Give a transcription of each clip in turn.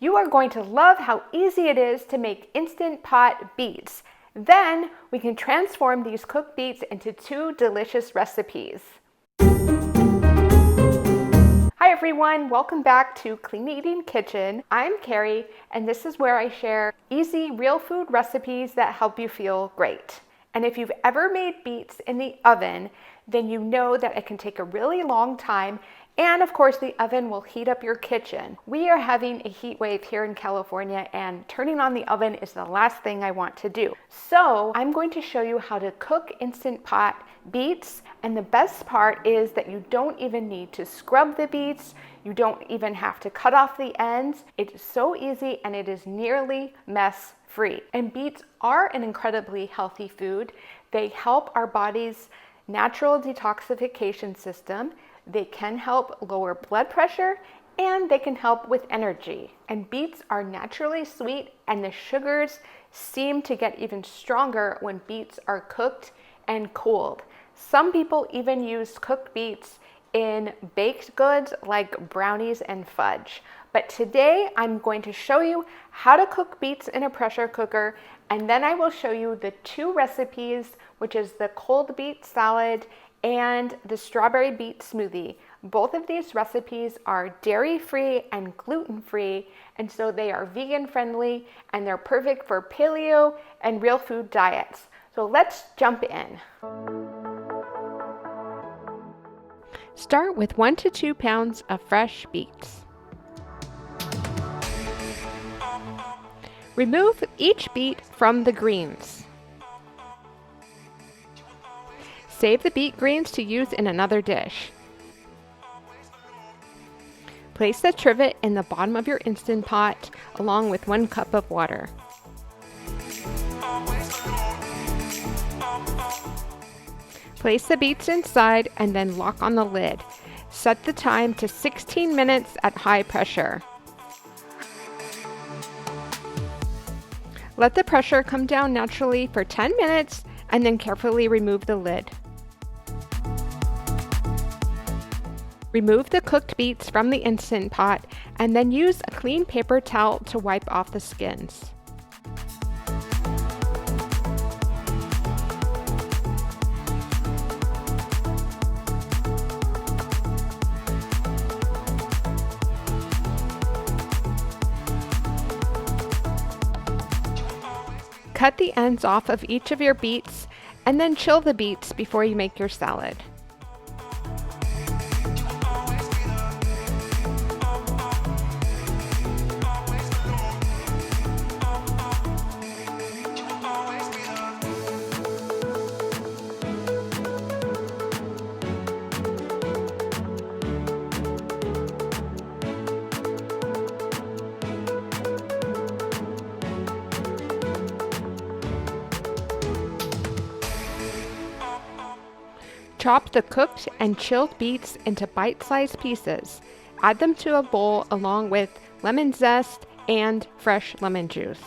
You are going to love how easy it is to make Instant Pot Beets. Then we can transform these cooked beets into 2 delicious recipes. Hi everyone, welcome back to Clean Eating Kitchen. I'm Carrie, and this is where I share easy real food recipes that help you feel great. And if you've ever made beets in the oven, then you know that it can take a really long time. And of course, the oven will heat up your kitchen. We are having a heat wave here in California, and turning on the oven is the last thing I want to do. So I'm going to show you how to cook Instant Pot beets. And the best part is that you don't even need to scrub the beets. You don't even have to cut off the ends. It's so easy and it is nearly mess free. And beets are an incredibly healthy food. They help our body's natural detoxification system. They can help lower blood pressure, and they can help with energy. And beets are naturally sweet, and the sugars seem to get even stronger when beets are cooked and cooled. Some people even use cooked beets in baked goods like brownies and fudge. But today I'm going to show you how to cook beets in a pressure cooker, and then I will show you the 2 recipes, which is the cold beet salad and the strawberry beet smoothie. Both of these recipes are dairy-free and gluten-free, and so they are vegan-friendly, and they're perfect for paleo and real food diets. So let's jump in. Start with 1 to 2 pounds of fresh beets. Remove each beet from the greens. Save the beet greens to use in another dish. Place the trivet in the bottom of your Instant Pot along with 1 cup of water. Place the beets inside and then lock on the lid. Set the time to 16 minutes at high pressure. Let the pressure come down naturally for 10 minutes and then carefully remove the lid. Remove the cooked beets from the Instant Pot and then use a clean paper towel to wipe off the skins. Cut the ends off of each of your beets and then chill the beets before you make your salad. Chop the cooked and chilled beets into bite-sized pieces. Add them to a bowl along with lemon zest and fresh lemon juice.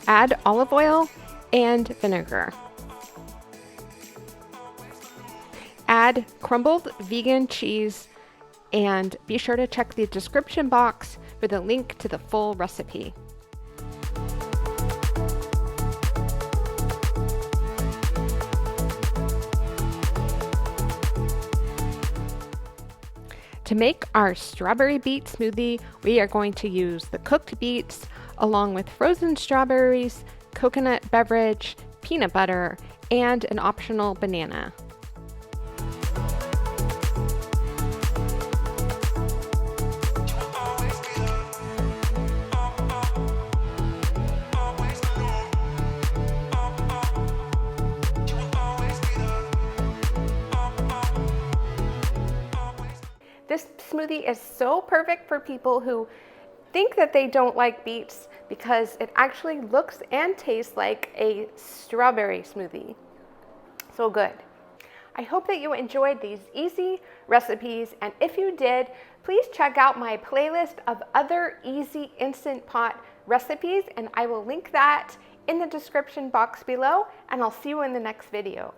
Add olive oil and vinegar. Add crumbled vegan cheese, and be sure to check the description box for the link to the full recipe. To make our strawberry beet smoothie, we are going to use the cooked beets along with frozen strawberries, coconut beverage, peanut butter, and an optional banana. This smoothie is so perfect for people who think that they don't like beets because it actually looks and tastes like a strawberry smoothie. So good. I hope that you enjoyed these easy recipes, and if you did, please check out my playlist of other easy Instant Pot recipes, and I will link that in the description box below, and I'll see you in the next video.